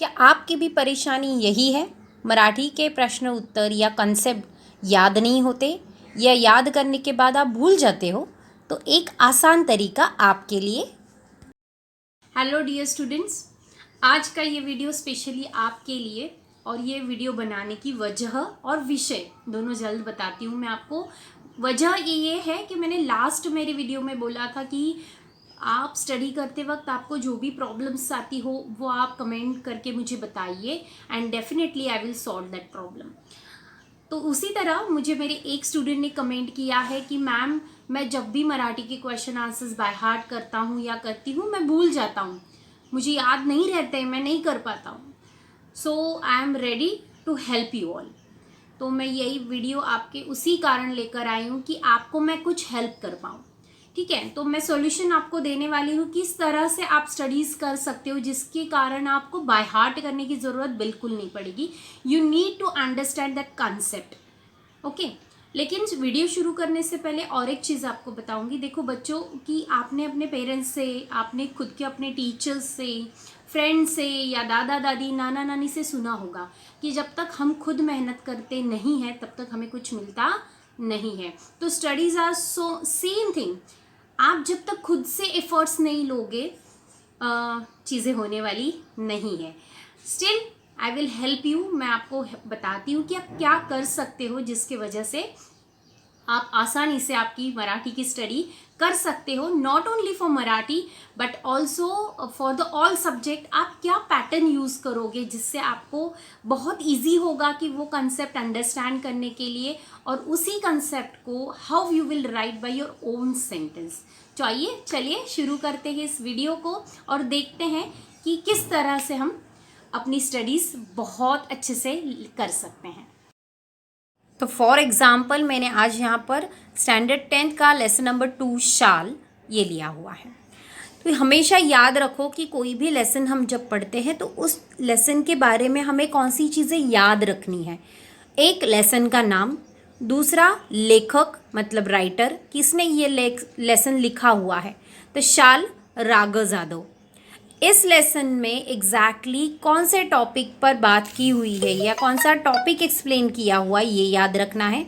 क्या आपकी भी परेशानी यही है? मराठी के प्रश्न उत्तर या कंसेप्ट याद नहीं होते या याद करने के बाद आप भूल जाते हो? तो एक आसान तरीका आपके लिए। हेलो डियर स्टूडेंट्स, आज का ये वीडियो स्पेशली आपके लिए, और ये वीडियो बनाने की वजह और विषय दोनों जल्द बताती हूँ मैं आपको। वजह ये है कि मैंने लास्ट मेरे वीडियो में बोला था कि आप स्टडी करते वक्त आपको जो भी प्रॉब्लम्स आती हो वो आप कमेंट करके मुझे बताइए and definitely I will solve that problem. तो उसी तरह मुझे मेरे एक स्टूडेंट ने कमेंट किया है कि मैम, मैं जब भी मराठी के क्वेश्चन आंसर्स बाय हार्ट करता हूँ या करती हूँ मैं भूल जाता हूँ, मुझे याद नहीं रहते, मैं नहीं कर पाता हूँ। So I am ready to help you all. तो मैं यही वीडियो आपके उसी कारण लेकर आई हूँ कि आपको मैं कुछ हेल्प कर पाऊँ। ठीक है, तो मैं सॉल्यूशन आपको देने वाली हूँ किस तरह से आप स्टडीज़ कर सकते हो, जिसके कारण आपको बाय हार्ट करने की ज़रूरत बिल्कुल नहीं पड़ेगी। You need to understand that concept. Okay, लेकिन वीडियो शुरू करने से पहले और एक चीज़ आपको बताऊंगी। देखो बच्चों, कि आपने अपने पेरेंट्स से, आपने खुद के अपने टीचर्स से, फ्रेंड से या दादा दादी नाना नानी से सुना होगा कि जब तक हम खुद मेहनत करते नहीं हैं तब तक हमें कुछ मिलता नहीं है। तो studies are so same thing. आप जब तक खुद से एफर्ट्स नहीं लोगे चीज़ें होने वाली नहीं है। Still I will help you. मैं आपको बताती हूँ कि आप क्या कर सकते हो जिसके वजह से आप आसानी से आपकी मराठी की स्टडी कर सकते हो। Not only for Marathi but also for the all subject. आप क्या पैटर्न यूज़ करोगे जिससे आपको बहुत ईजी होगा कि वो कंसेप्ट अंडरस्टैंड करने के लिए, और उसी कंसेप्ट को how you will write by your own sentence. चलिए शुरू करते हैं इस वीडियो को और देखते हैं कि किस तरह से हम अपनी स्टडीज़ बहुत अच्छे से कर सकते हैं। तो फॉर एग्ज़ाम्पल मैंने आज यहाँ पर स्टैंडर्ड 10th का लेसन नंबर 2 शाल ये लिया हुआ है। तो हमेशा याद रखो कि कोई भी लेसन हम जब पढ़ते हैं तो उस लेसन के बारे में हमें कौन सी चीज़ें याद रखनी है। एक लेसन का नाम, दूसरा लेखक मतलब राइटर, किसने ये लेसन लिखा हुआ है, तो शाल राघव जाधव। इस लेसन में एग्जैक्टली कौन से टॉपिक पर बात की हुई है या कौन सा टॉपिक एक्सप्लेन किया हुआ ये याद रखना है।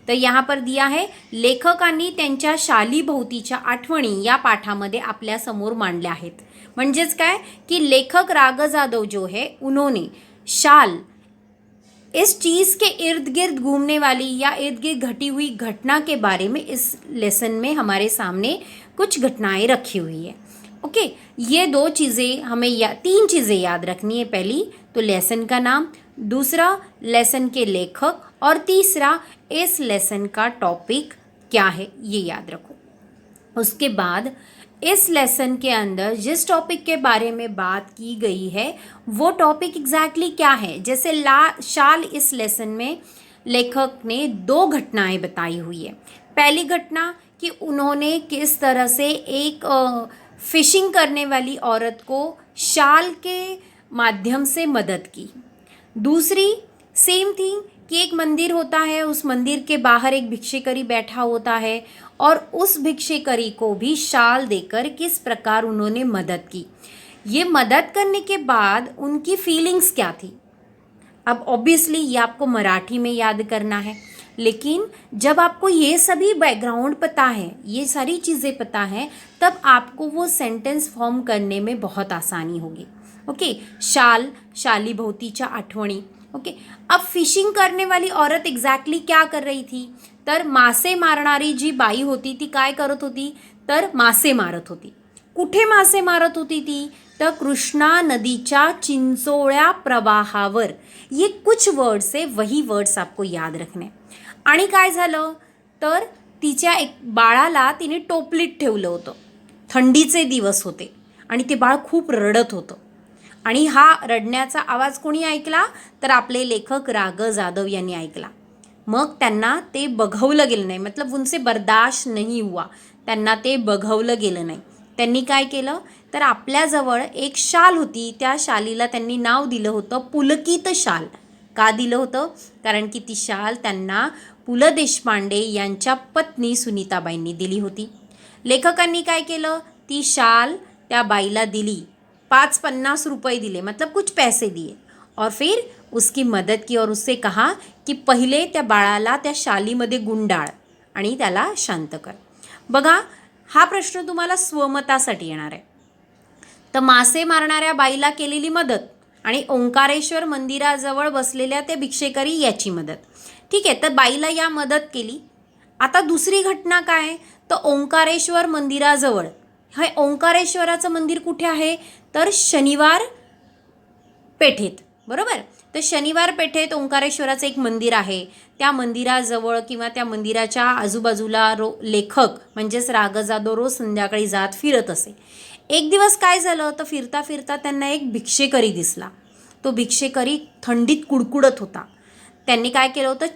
तर यहाँ पर दिया है, लेखकांनी त्यांच्या शालीभोवतीच्या आठवणी या पाठामध्ये आपल्या समोर मांडल्या आहेत। म्हणजेच काय की लेखक राघव जाधव जो है उन्होंने शाल, इस चीज़ के इर्द गिर्द घूमने वाली या इर्द गिर्द घटी हुई घटना के बारे में इस लेसन में हमारे सामने कुछ घटनाएं रखी हुई है। ओके, ये दो चीज़ें हमें तीन चीज़ें याद रखनी है। पहली तो लेसन का नाम, दूसरा लेसन के लेखक, और तीसरा इस लेसन का टॉपिक क्या है ये याद रखो। उसके बाद इस लेसन के अंदर जिस टॉपिक के बारे में बात की गई है वो टॉपिक एग्जैक्टली क्या है। जैसे शाल इस लेसन में लेखक ने दो घटनाएं बताई हुई है। पहली घटना कि उन्होंने किस तरह से एक फिशिंग करने वाली औरत को शाल के माध्यम से मदद की। दूसरी सेम थिंग कि एक मंदिर होता है, उस मंदिर के बाहर एक भिक्षेकरी बैठा होता है और उस भिक्षेकरी को भी शाल देकर किस प्रकार उन्होंने मदद की। ये मदद करने के बाद उनकी फीलिंग्स क्या थी। अब ऑब्वियसली ये आपको मराठी में याद करना है, लेकिन जब आपको ये सभी बैकग्राउंड पता है, ये सारी चीज़ें पता हैं, तब आपको वो सेंटेंस फॉर्म करने में बहुत आसानी होगी। ओके, शाल, शालीभोवतीच्या आठवणी। ओके, अब फिशिंग करने वाली औरत एग्जॅक्टली क्या कर रही थी, तर मासे मारणारी जी बाई होती ती काय करत होती, तर मासे मारत होती। कुठे मासे मारत होती ती, तर कृष्णा नदीच्या चिंचोळ्या प्रवाहावर। ये कुछ वर्ड्स है, वही वर्ड्स आपको याद रखने। आणि काय झालं, तर तिच्या एक बाळाला तिने टोपलीत ठेवलं होतं। थंडीचे दिवस होते आणि ते बाळ खूप रडत होतं, आणि हा रडण्याचा आवाज कोणी ऐकला, तर आपले लेखक राघव जाधव यांनी ऐकला। मग त्यांना ते बघवलं गेलं नाही, मतलब उनसे बर्दाश्त नहीं हुआ, त्यांना ते बघवलं गेलं नाही। त्यांनी काय केलं, तर आपल्याजवळ एक शाल होती, त्या शालीला त्यांनी नाव दिलं होतं पुलकित शाल। का दिलं होतं, कारण की ती शाल त्यांना पु ल देशपांडे यांच्या पत्नी सुनीताबाईंनी दिली होती। लेखकांनी काय केलं, ती शाल त्या बाईला दिली, ₹50 दिले, मतलब कुछ पैसे दिए और फिर उसकी मदत की और उससे कहा की पहिले त्या बाळाला त्या शालीमध्ये गुंडाळ आणि त्याला शांत कर. बघा, हा प्रश्न तुम्हाला स्वमतासाठी येणार आहे. तर मासे मारणाऱ्या बाईला केलेली मदत आणि ओंकारेश्वर मंदिराजवळ बसलेल्या त्या भिक्षेकरी याची मदत. ठीक आहे, तर बाईला या मदत केली. आता दुसरी घटना काय, तर ओंकारेश्वर मंदिराजवळ, हे ओंकारेश्वराचं मंदिर कुठे आहे, तर शनिवार पेठेत, बरोबर. तर शनिवार पेठेत ओंकारेश्वराचं एक मंदिर आहे. त्या मंदिराजवळ किंवा त्या मंदिराच्या आजूबाजूला लेखक म्हणजेच राग जाधव रोज संध्याकाळी जात फिरत असे. एक दिवस काय झालं, तर फिरता फिरता त्यांना एक भिक्षेकरी दिसला. तो भिक्षेकरी थंडीत कुडकुडत होता. त्यांनी काय केलं होतं,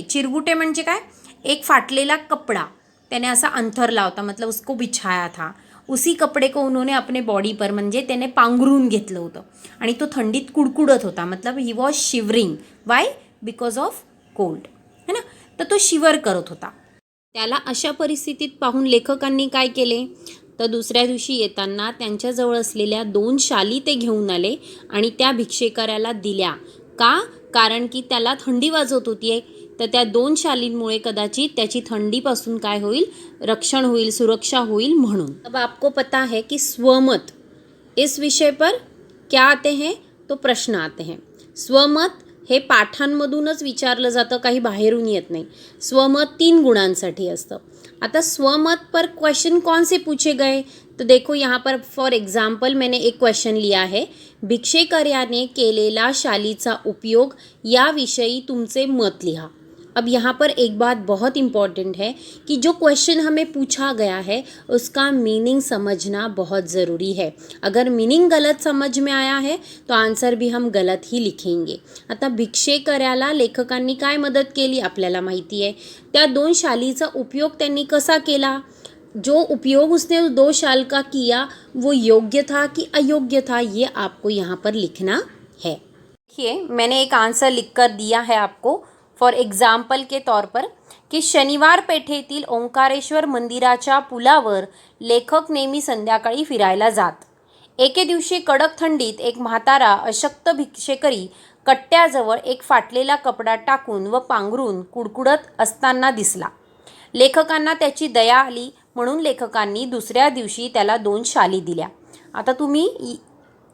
चिरगुटे म्हणजे काय, एक फाटलेला कपड़ा त्याने असा अंथरला होता, मतलब उसको बिछाया था. उसी कपड़े को उन्होंने अपने बॉडी पर म्हणजे त्याने पांघरून घेतलं होतं आणि तो थंडीत कुडकुडत होता, मतलब he was shivering. Y? Because of cold, है ना. तर तो शिवर करत होता. त्याला अशा परिस्थितीत पाहून लेखकांनी काय केले, तर दुसऱ्या दिवशी येताना त्यांच्याजवळ असलेल्या 2 शाली ते घेऊन आले आणि त्या भिक्षेकऱ्याला दिल्या. का? कारण की त्याला थंडी वाजत होती, तर त्या 2 शालींमुळे कदाचित त्याची थंडीपासून काय होईल, रक्षण होईल, सुरक्षा होईल म्हणून. अब आपको पता है कि स्वमत, इस विषय पर क्या आते हैं, तो प्रश्न आते हैं. स्वमत हे पाठांमधूनच विचारलं जातं, काही बाहेरून येत नाही. स्वमत 3 गुणांसाठी असतं. आता स्वमत पर क्वेश्चन कौन से पूछे गए, तो देखो यहाँ पर फॉर एग्जाम्पल मैंने एक क्वेश्चन लिया है, भिक्षेकर्याने केलेला शालीचा उपयोग याविषयी तुमचे मत लिहा. अब यहाँ पर एक बात बहुत इम्पॉर्टेंट है कि जो क्वेश्चन हमें पूछा गया है उसका मीनिंग समझना बहुत ज़रूरी है. अगर मीनिंग गलत समझ में आया है तो आन्सर भी हम गलत ही लिखेंगे. आता भिक्षेकर्याला लेखकांनी काय मदत केली आपल्याला माहिती आहे. त्या 2 शालीचा उपयोग त्यांनी कसा केला, जो उपयोग उसने 2 शाल का किया वो योग्य था कि अयोग्य था, ये आपको यहाँ पर लिखना है. देखिए, मैंने एक आंसर लिख कर दिया है आपको फॉर एग्जाम्पल के तौर पर की शनिवार पेठेतील ओंकारेश्वर मंदिराच्या पुलावर लेखक नेहमी संध्याकाळी फिरायला जात. एके दिवशी कडक थंडीत एक म्हातारा अशक्त भिक्षेकरी कट्ट्याजवळ एक फाटलेला कपडा टाकून व पांघरून कुडकुडत असताना दिसला. लेखकांना त्याची दया आली म्हणून लेखकांनी दुसऱ्या दिवशी त्याला 2 शाली दिल्या. आता तुम्ही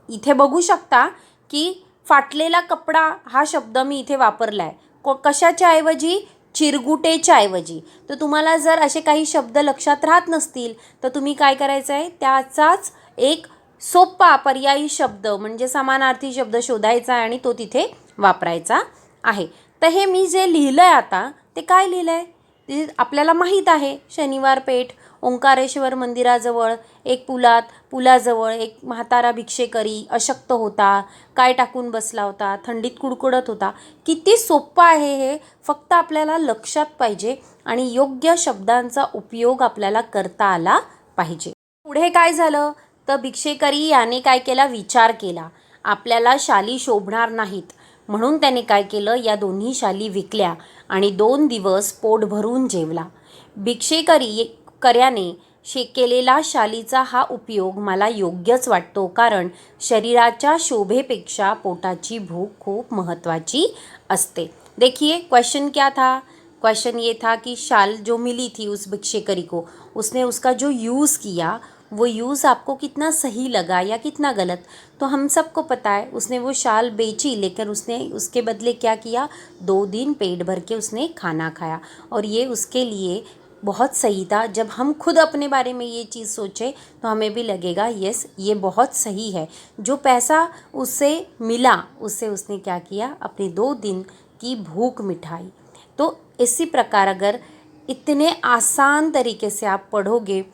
इथे बघू शकता की फाटलेला कपडा हा शब्द मी इथे वापरला आहे. कशाच्या ऐवजी, चिरगुटेच्या ऐवजी. तर तुम्हाला जर असे काही शब्द लक्षात राहत नसतील तर तुम्ही काय करायचं आहे, त्याचाच एक सोपा पर्यायी शब्द म्हणजे समानार्थी शब्द शोधायचा आणि तो तिथे वापरायचा आहे. तर हे मी जे लिहिलं आहे आता ते काय लिहिलं आहे, ते आपल्याला माहीत आहे. शनिवार पेठ, ओंकारेश्वर मंदिराजवळ एक पुलाजवळ एक म्हातारा भिक्षेकरी अशक्त होता, काय टाकून बसला होता, थंडीत कुडकुडत होता. किती सोपं आहे हे, फक्त आपल्याला लक्षात पाहिजे आणि योग्य शब्दांचा उपयोग आपल्याला करता आला पाहिजे. पुढे काय झालं, तर भिक्षेकरी याने काय केला, विचार केला. आपल्याला शाली शोभणार नाहीत म्हणून त्याने काय केलं, या दोन्ही शाली विकल्या आणि 2 दिवस पोट भरून जेवला. भिक्षेकर्याने केलेला शालीचा हा उपयोग मला योग्यच वाटतो, कारण शरीराच्या शोभेपेक्षा पोटाची भूक खूप महत्त्वाची असते. देखिए क्वेश्चन क्या था, क्वेश्चन ये था कि शाल जो मिली थी उस भिक्षेकरी को, उसने उसका जो यूज़ किया वो यूज़ आपको कितना सही लगा या कितना गलत, तो हम सबको पता है. उसने वो शाल बेची लेकिन उसने उसके बदले क्या किया, 2 दिन पेट भर के उसने खाना खाया और ये उसके लिए बहुत सही था. जब हम खुद अपने बारे में ये चीज़ सोचें तो हमें भी लगेगा यस ये बहुत सही है. जो पैसा उससे मिला उससे उसने क्या किया, अपनी 2 दिन की भूख मिटाई. तो इसी प्रकार अगर इतने आसान तरीके से आप पढ़ोगे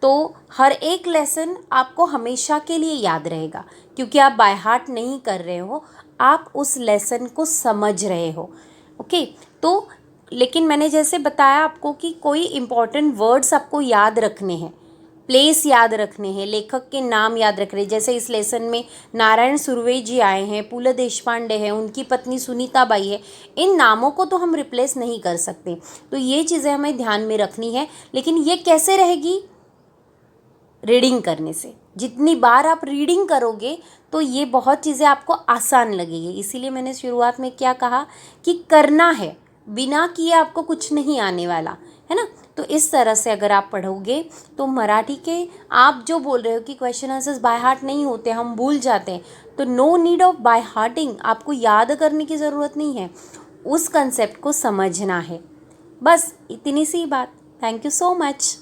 तो हर एक लेसन आपको हमेशा के लिए याद रहेगा, क्योंकि आप बाय हार्ट नहीं कर रहे हो, आप उस लेसन को समझ रहे हो. ओके, तो लेकिन मैंने जैसे बताया आपको कि कोई इम्पॉर्टेंट वर्ड्स आपको याद रखने हैं, प्लेस याद रखने हैं, लेखक के नाम याद रख रहे हैं. जैसे इस लेसन में नारायण सुर्वे जी आए हैं, पु ल देशपांडे हैं, उनकी पत्नी सुनीताबाई है. इन नामों को तो हम रिप्लेस नहीं कर सकते, तो ये चीज़ें हमें ध्यान में रखनी है. लेकिन ये कैसे रहेगी, रीडिंग करने से. जितनी बार आप रीडिंग करोगे तो ये बहुत चीज़ें आपको आसान लगेगी। इसीलिए मैंने शुरुआत में क्या कहा कि करना है, बिना किए आपको कुछ नहीं आने वाला है ना। तो इस तरह से अगर आप पढ़ोगे तो मराठी के, आप जो बोल रहे हो कि क्वेश्चन आंसर्स बाय हार्ट नहीं होते, हम भूल जाते हैं, तो नो नीड ऑफ बाय हार्टिंग, आपको याद करने की ज़रूरत नहीं है, उस कंसेप्ट को समझना है, बस इतनी सी बात। Thank you so much.